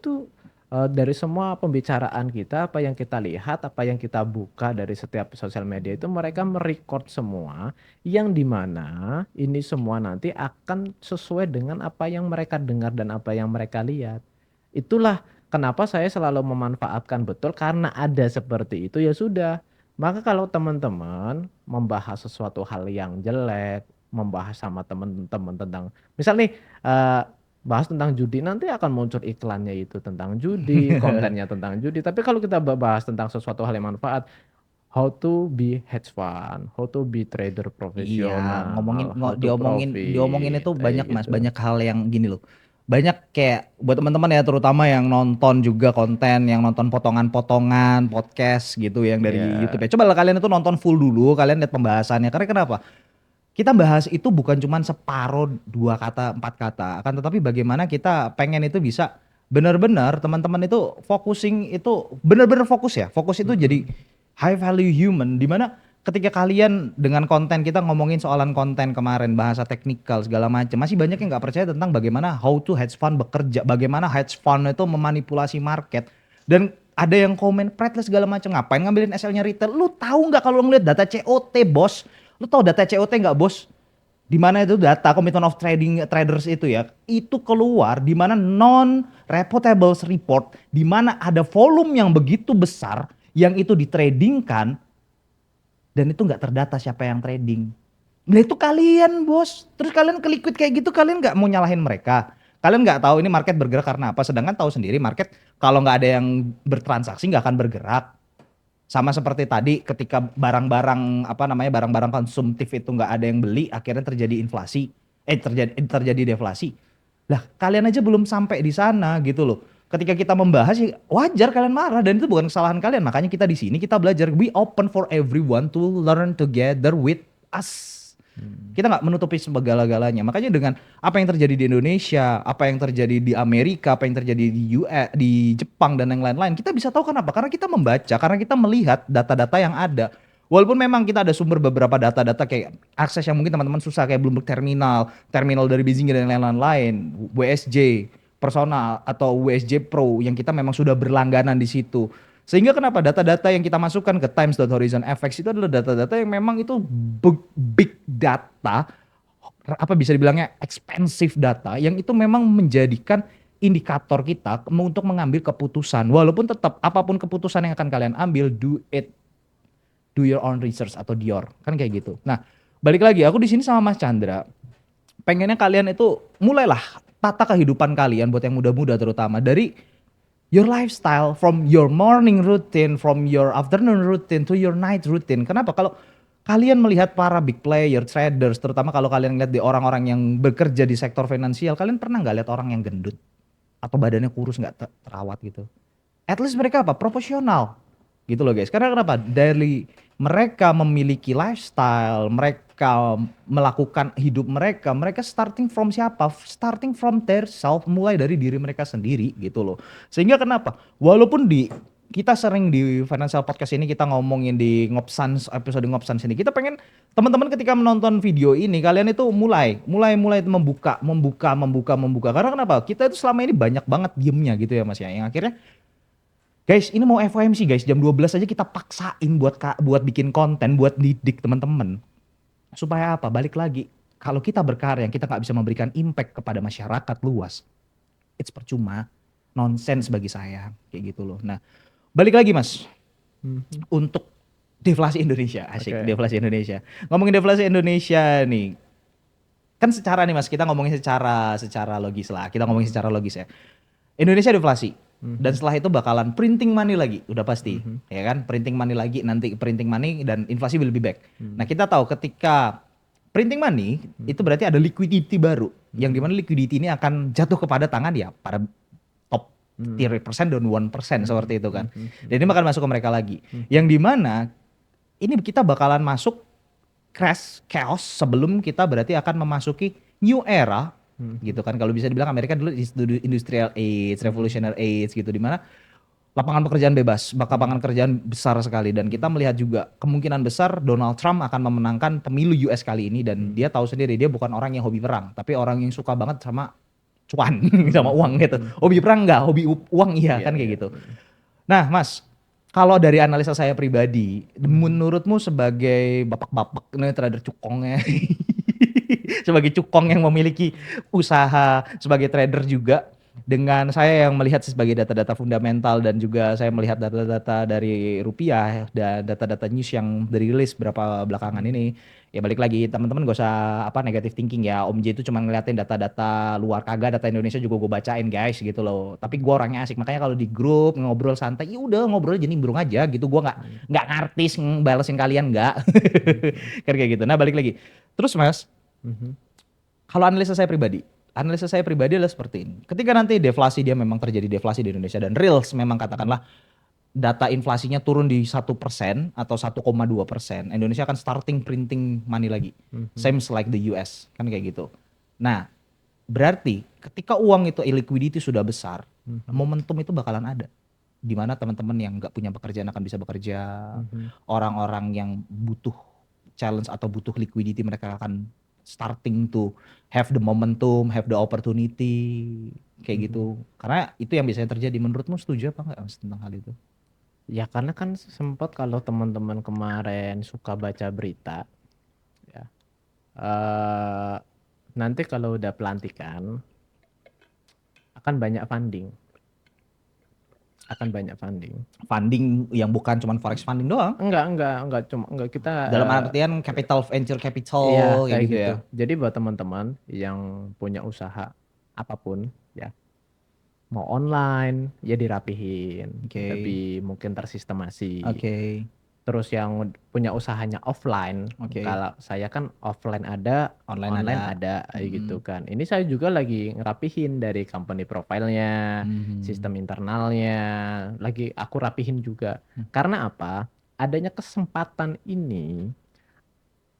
dari semua pembicaraan kita, apa yang kita lihat, apa yang kita buka dari setiap sosial media itu mereka merecord semua yang dimana ini semua nanti akan sesuai dengan apa yang mereka dengar dan apa yang mereka lihat. Itulah kenapa saya selalu memanfaatkan betul karena ada seperti itu ya sudah. Maka kalau teman-teman membahas sesuatu hal yang jelek, membahas sama teman-teman tentang misal nih bahas tentang judi, nanti akan muncul iklannya itu tentang judi, kontennya tentang judi. Tapi kalau kita bahas tentang sesuatu hal yang manfaat, how to be hedge fund, how to be trader Iya, profesional, how to diomongin itu profit, banyak kayak Mas, gitu. banyak hal yang gini loh. Banyak kayak buat teman-teman ya terutama yang nonton juga konten, yang nonton potongan-potongan podcast gitu yang dari Ya, YouTube ya. Coba lah kalian itu nonton full dulu, kalian lihat pembahasannya. Karena kenapa? Kita bahas itu bukan cuman separuh 2 kata, 4 kata, akan tetapi bagaimana kita pengen itu bisa benar-benar teman-teman itu focusing itu benar-benar fokus ya. Fokus itu jadi mm-mm. high value human di mana ketika kalian dengan konten kita ngomongin soalan konten kemarin bahasa teknikal segala macam masih banyak yang nggak percaya tentang bagaimana how to hedge fund bekerja, bagaimana hedge fund itu memanipulasi market dan ada yang komen Pratles segala macam ngapain ngambilin SL-nya retail, lu tahu nggak kalau ngeliat data COT bos, lu tahu data COT nggak bos? Di mana itu data Commitment of Trading Traders itu ya, itu keluar di mana non reputable report, di mana ada volume yang begitu besar yang itu ditradingkan dan itu nggak terdata siapa yang trading. Nah itu kalian bos, terus kalian ke liquid kayak gitu kalian nggak mau nyalahin mereka. Kalian nggak tahu ini market bergerak karena apa, sedangkan tahu sendiri market kalau nggak ada yang bertransaksi nggak akan bergerak. Sama seperti tadi ketika barang-barang apa namanya barang-barang konsumtif itu nggak ada yang beli, akhirnya terjadi inflasi, terjadi deflasi. Lah kalian aja belum sampai di sana gitu loh. Ketika kita membahas ya wajar kalian marah dan itu bukan kesalahan kalian. Makanya kita di sini kita belajar. We open for everyone to learn together with us. Kita nggak menutupi segala-galanya. Makanya dengan apa yang terjadi di Indonesia, apa yang terjadi di Amerika, apa yang terjadi di US, di Jepang dan yang lain-lain, kita bisa tahu kenapa? Karena kita membaca, karena kita melihat data-data yang ada. Walaupun memang kita ada sumber beberapa data-data kayak akses yang mungkin teman-teman susah kayak Bloomberg terminal dari Benzinga dan lain-lain, WSJ, personal atau WSJ Pro yang kita memang sudah berlangganan di situ. Sehingga kenapa data-data yang kita masukkan ke Times.Horizon FX itu adalah data-data yang memang itu big data, apa bisa dibilangnya expensive data yang itu memang menjadikan indikator kita untuk mengambil keputusan. Walaupun tetap apapun keputusan yang akan kalian ambil, do your own research atau Dior kan kayak gitu. Nah balik lagi aku di sini sama Mas Chandra pengennya kalian itu mulailah tata kehidupan kalian buat yang muda-muda terutama dari your lifestyle, from your morning routine, from your afternoon routine to your night routine. Kenapa? Kalau kalian melihat para big player, traders, terutama kalau kalian lihat di orang-orang yang bekerja di sektor finansial, kalian pernah nggak lihat orang yang gendut atau badannya kurus nggak terawat gitu? At least mereka apa? Proporsional gitu loh guys. Karena kenapa? Dari mereka memiliki lifestyle, mereka melakukan hidup mereka starting from siapa? Starting from their self, mulai dari diri mereka sendiri gitu loh. Sehingga kenapa? Walaupun kita sering di Financial Podcast ini kita ngomongin di Ngopsans, episode Ngopsans ini, kita pengen teman-teman ketika menonton video ini kalian itu mulai membuka. Karena kenapa? Kita itu selama ini banyak banget diemnya gitu ya Mas ya. Yang akhirnya guys, ini mau FOMC guys, jam 12 aja kita paksain buat bikin konten, buat didik teman-teman. Supaya apa? Balik lagi, kalau kita berkarya, kita nggak bisa memberikan impact kepada masyarakat luas, it's percuma, nonsense bagi saya, kayak gitu loh. Nah, balik lagi Mas, untuk deflasi Indonesia, asik, deflasi Indonesia. Ngomongin deflasi Indonesia nih, kan secara nih Mas, kita ngomongin secara logis lah, kita ngomongin secara logis ya. Indonesia deflasi. Dan setelah itu bakalan printing money lagi, udah pasti, ya kan? Printing money lagi, nanti printing money dan inflasi will be back. Nah kita tahu ketika printing money itu berarti ada liquidity baru, yang dimana liquidity ini akan jatuh kepada tangan ya para top tier persen dan 1% seperti itu kan. Dan ini akan masuk ke mereka lagi, yang dimana ini kita bakalan masuk crash chaos sebelum kita berarti akan memasuki new era. Gitu kan, kalau bisa dibilang Amerika dulu industrial age, revolutionary age gitu, dimana lapangan pekerjaan bebas, lapangan kerjaan besar sekali, dan kita melihat juga kemungkinan besar Donald Trump akan memenangkan pemilu US kali ini, dan dia tahu sendiri dia bukan orang yang hobi perang, tapi orang yang suka banget sama cuan, sama uang gitu. Hobi perang enggak, hobi uang iya kan kayak gitu. Nah Mas, kalau dari analisa saya pribadi, menurutmu sebagai bapak-bapak nih trader cukongnya sebagai cukong yang memiliki usaha sebagai trader juga, dengan saya yang melihat sebagai data-data fundamental dan juga saya melihat data-data dari rupiah dan data-data news yang dirilis berapa belakangan ini, ya balik lagi teman-teman gak usah apa negative thinking ya. Om J itu cuma ngeliatin data-data luar, kagak data Indonesia juga gue bacain guys gitu loh. Tapi gue orangnya asik, makanya kalau di grup ngobrol santai, ya udah ngobrol aja nimbrung aja gitu. Gue nggak ngartis balesin kalian nggak, kan kayak gitu. Nah balik lagi, terus Mas, Mhm. kalau analisa saya pribadi adalah seperti ini. Ketika nanti deflasi dia memang terjadi deflasi di Indonesia dan reals memang katakanlah data inflasinya turun di 1% atau 1,2%, Indonesia akan starting printing money lagi. Same like the US, kan kayak gitu. Nah, berarti ketika uang itu liquidity sudah besar, momentum itu bakalan ada. Di mana teman-teman yang nggak punya pekerjaan akan bisa bekerja, orang-orang yang butuh challenge atau butuh liquidity mereka akan starting to have the momentum, have the opportunity, kayak gitu. Karena itu yang biasanya terjadi. Menurutmu setuju apa enggak Mas tentang hal itu? Ya karena kan sempat kalau teman-teman kemarin suka baca berita, ya eh, nanti kalau udah pelantikan akan banyak funding, Funding yang bukan cuma forex funding doang. enggak kita Dalam artian capital, venture iya capital, kayak kayak gitu gitu. ya. Jadi buat teman-teman yang punya usaha apapun ya, mau online ya dirapihin, Oke. lebih mungkin tersistemasi. Oke. Terus yang punya usahanya offline, Oke. kalau saya kan offline ada, Online online ada. ada, gitu kan. Ini saya juga lagi ngerapihin dari company profile-nya, sistem internalnya, lagi aku rapihin juga. Karena apa? Adanya kesempatan ini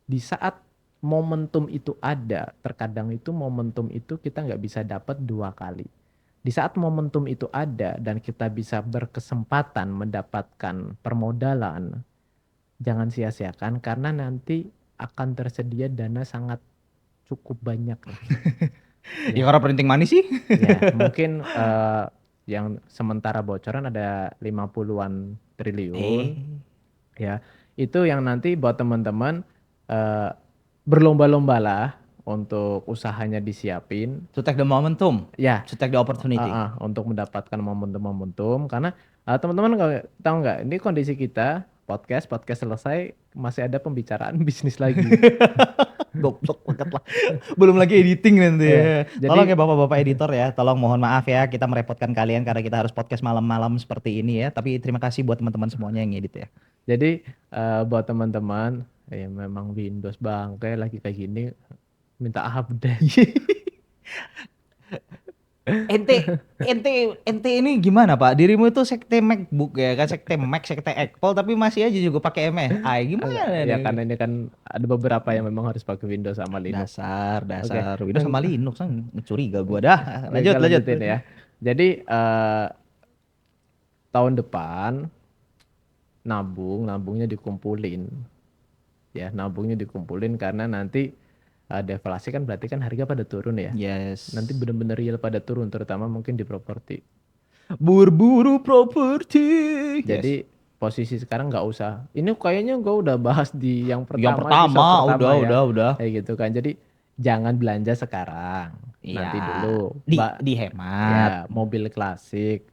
di saat momentum itu ada, terkadang itu momentum itu kita nggak bisa dapat 2 kali. Di saat momentum itu ada dan kita bisa berkesempatan mendapatkan permodalan, jangan sia-siakan karena nanti akan tersedia dana sangat cukup banyak. Ya karena printing money sih. Ya, mungkin yang sementara bocoran ada 50-an triliun. Ya, itu yang nanti buat teman-teman berlomba-lombalah untuk usahanya disiapin. To take the momentum, Ya, to take the opportunity. untuk mendapatkan momentum-momentum karena teman-teman tahu nggak ini kondisi kita podcast selesai masih ada pembicaraan bisnis lagi. Goblok banget lah. Belum lagi editing nanti ya. Jadi- Tolong ya bapak-bapak editor ya. Tolong mohon maaf ya kita merepotkan kalian karena kita harus podcast malam-malam seperti ini ya. Tapi terima kasih buat teman-teman semuanya yang edit ya. Jadi buat teman-teman ya memang Windows bangke lagi kayak gini minta update. Ente ini gimana Pak? Dirimu itu sekte MacBook ya kan, sekte Mac, sekte Apple tapi masih aja juga pakai MSI. Gimana Ya nih? karena ini kan ada beberapa yang memang harus pakai Windows sama Linux. Dasar Oke. Windows sama Linux kan curiga gua dah. Oke, Lanjut. lanjutin ya. Jadi tahun depan nabungnya dikumpulin. Ya, nabungnya dikumpulin karena nanti deflasi kan berarti kan harga pada turun ya. Yes. Nanti benar-benar real pada turun terutama mungkin di properti. Berburu properti. Jadi posisi sekarang nggak usah. Ini kayaknya gue udah bahas di yang pertama. Yang pertama, episode ya. udah. Kayak gitu kan. Jadi jangan belanja sekarang. Nanti dulu. Dihemat. Ya, mobil klasik.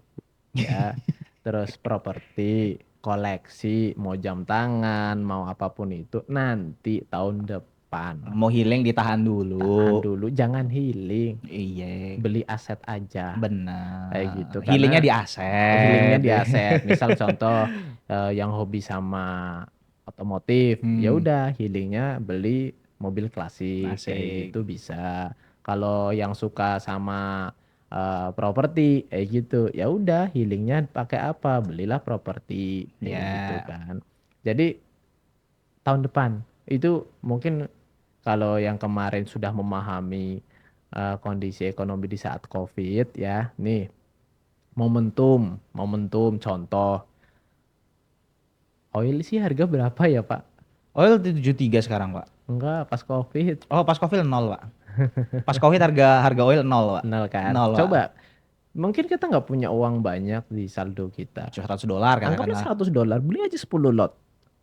Ya. Terus properti, koleksi, mau jam tangan, mau apapun itu nanti tahun depan. Mau healing ditahan Tahan dulu. dulu, jangan healing. Iya. Beli aset aja. Benar. Kayak gitu. Healingnya Karena di aset. healingnya di aset. Misal contoh yang hobi sama otomotif, ya udah healingnya beli mobil klasik kayak gitu bisa. Kalau yang suka sama properti kayak gitu, ya udah healingnya pakai apa? Belilah properti kayak gitu kan. Jadi tahun depan itu mungkin kalau yang kemarin sudah memahami kondisi ekonomi di saat COVID ya, nih momentum contoh oil sih harga berapa ya Pak? Oil 73 sekarang, Pak. Enggak, pas COVID. Oh, pas Covid 0, Pak. Pas Covid harga oil 0, Pak. 0 kan. 0, Pak. Coba mungkin kita nggak punya uang banyak di saldo kita. $100 Anggapnya katakanlah. $100, beli aja 10 lot.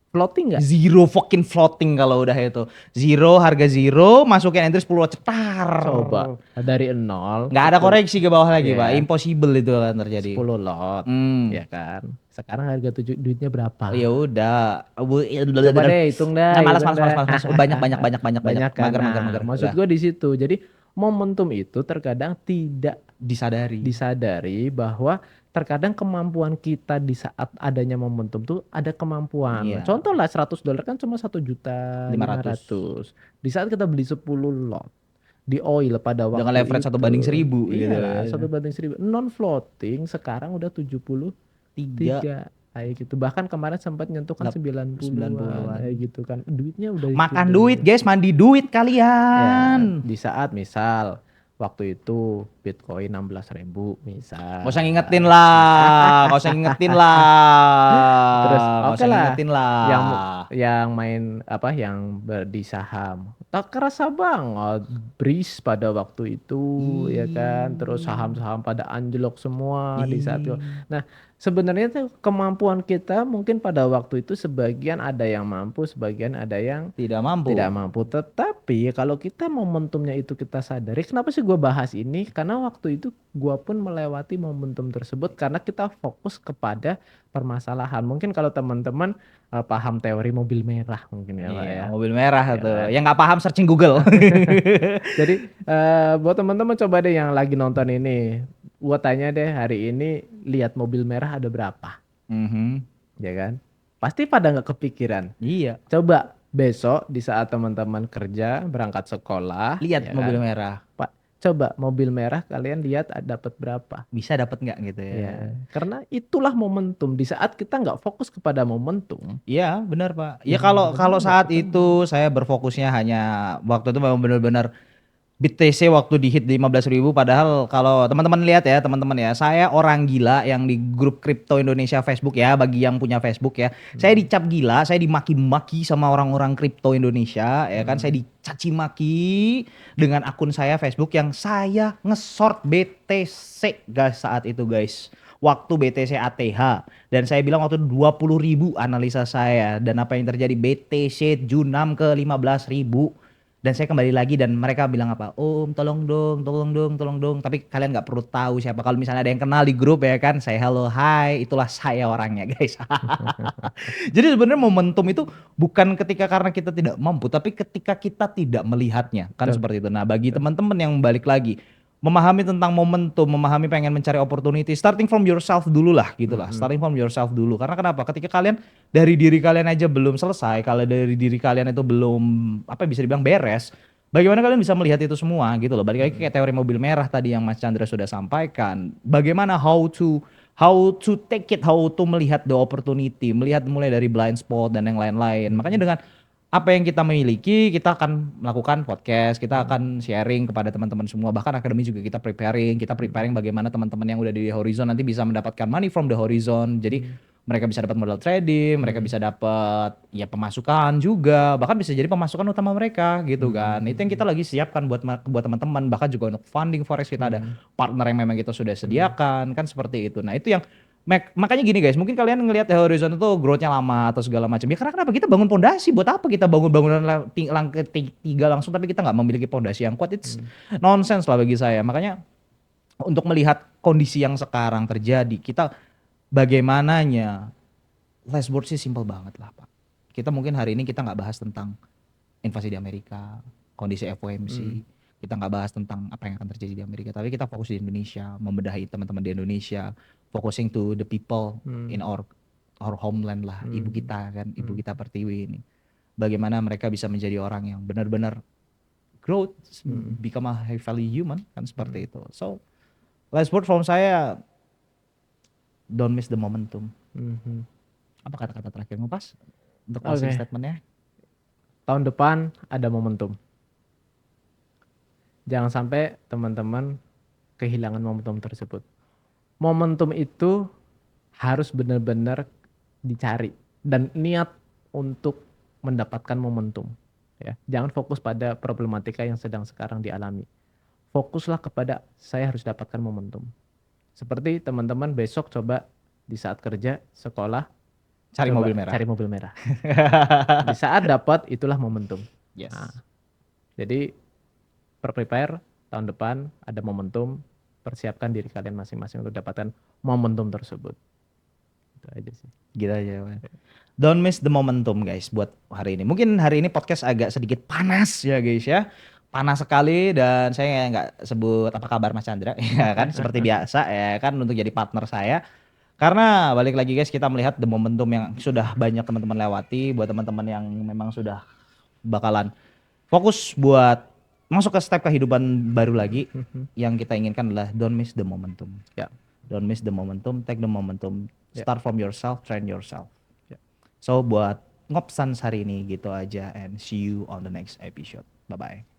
Floating nggak? Zero fucking floating kalau udah itu. Zero, harga zero, masukin entry 10 lot cetar. Coba dari nol Nggak ada koreksi ke bawah lagi, Pak. ya, Impossible itu akan terjadi. 10 lot, Hmm. ya kan. Sekarang harga duitnya berapa? Oh, ya udah. Coba deh hitung dah. Nah, malas, hitung malas, dah. malas, malas. Banyak. Banyak kan. Mager, mager, Nah, mager. maksud Udah. gue di situ. Jadi momentum itu terkadang tidak Disadari. disadari bahwa terkadang kemampuan kita di saat adanya momentum tuh ada kemampuan. Iya. Contoh lah $100 kan cuma 1.500.000. Di saat kita beli 10 lot di oil pada waktu Dengan leverage 1/1000 gitu. Iya, 1/1000. Non floating sekarang udah 73 kayak gitu. Bahkan kemarin sempat nyentuh kan 90-an kayak gitu kan. Duitnya udah Makan gede. duit, guys, mandi duit Ya, kalian. di saat misal waktu itu Bitcoin 16.000 misal. Gak usah ngingetin lah, gak usah ngingetin lah. Terus Gak oke usah lah ngingetin lah. yang main apa yang di saham tak kerasa banget breeze pada waktu itu ya kan, terus saham-saham pada anjlok semua di saat itu. Nah sebenarnya tuh kemampuan kita mungkin pada waktu itu sebagian ada yang mampu, sebagian ada yang Tidak mampu. tidak mampu. Tetapi kalau kita momentumnya itu kita sadari, kenapa sih gue bahas ini? Karena waktu itu gue pun melewati momentum tersebut karena kita fokus kepada permasalahan. Mungkin kalau teman-teman paham teori mobil merah mungkin ya Pak Iya, ya. mobil merah Ya tuh. kan? Yang nggak paham searching Google. Jadi buat teman-teman coba deh yang lagi nonton ini, gue tanya deh hari ini lihat mobil merah ada berapa, Mhm. ya kan? Pasti pada nggak kepikiran. Iya, Coba besok di saat teman-teman kerja berangkat sekolah, lihat ya mobil kan? merah. Pak, coba mobil merah kalian lihat dapat berapa? Bisa dapat nggak gitu ya? Ya, karena itulah momentum. Di saat kita nggak fokus kepada momentum, Iya, benar Pak. Ya ya kalau benar-benar nggak saat ketemu. itu saya berfokusnya hanya waktu itu memang benar-benar BTC waktu di hit 15.000, padahal kalau teman-teman lihat ya teman-teman ya, saya orang gila yang di grup kripto Indonesia Facebook ya, bagi yang punya Facebook ya, saya dicap gila, saya dimaki-maki sama orang-orang kripto Indonesia ya kan, saya dicaci maki dengan akun saya Facebook yang saya nge-short BTC guys saat itu guys, waktu BTC ATH, dan saya bilang waktu 20.000 analisa saya, dan apa yang terjadi BTC junam ke 15.000. Dan saya kembali lagi dan mereka bilang apa? Om tolong dong, tolong dong, tolong dong. Tapi kalian nggak perlu tahu siapa. Kalau misalnya ada yang kenal di grup ya kan, saya hello, hai, itulah saya orangnya guys. Jadi sebenarnya momentum itu bukan ketika karena kita tidak mampu, tapi ketika kita tidak melihatnya, kan Betul. seperti itu. Nah bagi teman-teman yang balik lagi, memahami tentang momentum, memahami pengen mencari opportunity, starting from yourself dulu lah gitu lah, starting from yourself dulu. Karena kenapa? Ketika kalian dari diri kalian aja belum selesai, kalau dari diri kalian itu belum apa bisa dibilang beres, bagaimana kalian bisa melihat itu semua gitu loh. Balik lagi kayak teori mobil merah tadi yang Mas Chandra sudah sampaikan. Bagaimana how to take it, how to melihat the opportunity, melihat mulai dari blind spot dan yang lain-lain. Makanya dengan apa yang kita miliki, kita akan melakukan podcast, kita akan sharing kepada teman-teman semua. Bahkan akademi juga kita preparing bagaimana teman-teman yang udah di Horizon nanti bisa mendapatkan money from the Horizon. Jadi mereka bisa dapat modal trading, mereka bisa dapat ya pemasukan juga, bahkan bisa jadi pemasukan utama mereka gitu kan. Itu yang kita lagi siapkan buat teman-teman, bahkan juga untuk funding forex kita ada partner yang memang kita sudah sediakan kan seperti itu. Nah, itu yang makanya gini guys, mungkin kalian ngelihat Horizon itu growth-nya lama atau segala macam. Ya karena kenapa kita bangun pondasi? Buat apa kita bangun bangunan langkah tiga langsung tapi kita nggak memiliki pondasi yang kuat? It's nonsense lah bagi saya. Makanya untuk melihat kondisi yang sekarang terjadi, kita bagaimananya flashboard sih simple banget lah Pak. Kita mungkin hari ini kita nggak bahas tentang invasi di Amerika, kondisi FOMC. Kita nggak bahas tentang apa yang akan terjadi di Amerika, tapi kita fokus di Indonesia, membedahi teman-teman di Indonesia, focusing to the people in our homeland lah, ibu kita kan, ibu kita Pertiwi ini. Bagaimana mereka bisa menjadi orang yang benar-benar growth, become a high value human kan seperti itu. So, last word from saya, don't miss the momentum. Apa kata-kata terakhir Pas untuk closing statementnya? Tahun depan ada momentum. Jangan sampai teman-teman kehilangan momentum tersebut. Momentum itu harus benar-benar dicari dan niat untuk mendapatkan momentum. Ya, jangan fokus pada problematika yang sedang sekarang dialami. Fokuslah kepada saya harus dapatkan momentum. Seperti teman-teman besok coba di saat kerja, sekolah, Cari Coba mobil merah. Cari mobil merah. Di saat dapat itulah momentum. Yes. Nah, jadi prepare tahun depan ada momentum, persiapkan diri kalian masing-masing untuk dapatkan momentum tersebut. Itu aja sih. Gitu aja. Man. Don't miss the momentum guys buat hari ini. Mungkin hari ini podcast agak sedikit panas ya guys ya. Panas sekali dan saya nggak sebut apa kabar Mas Chandra ya kan seperti biasa ya kan untuk jadi partner saya. Karena balik lagi guys kita melihat the momentum yang sudah banyak teman-teman lewati buat teman-teman yang memang sudah bakalan fokus buat masuk ke step kehidupan baru lagi yang kita inginkan adalah don't miss the momentum. Ya. Don't miss the momentum, take the momentum, Ya. start from yourself, train yourself. Ya. So buat ngopsans hari ini gitu aja and see you on the next episode. Bye bye.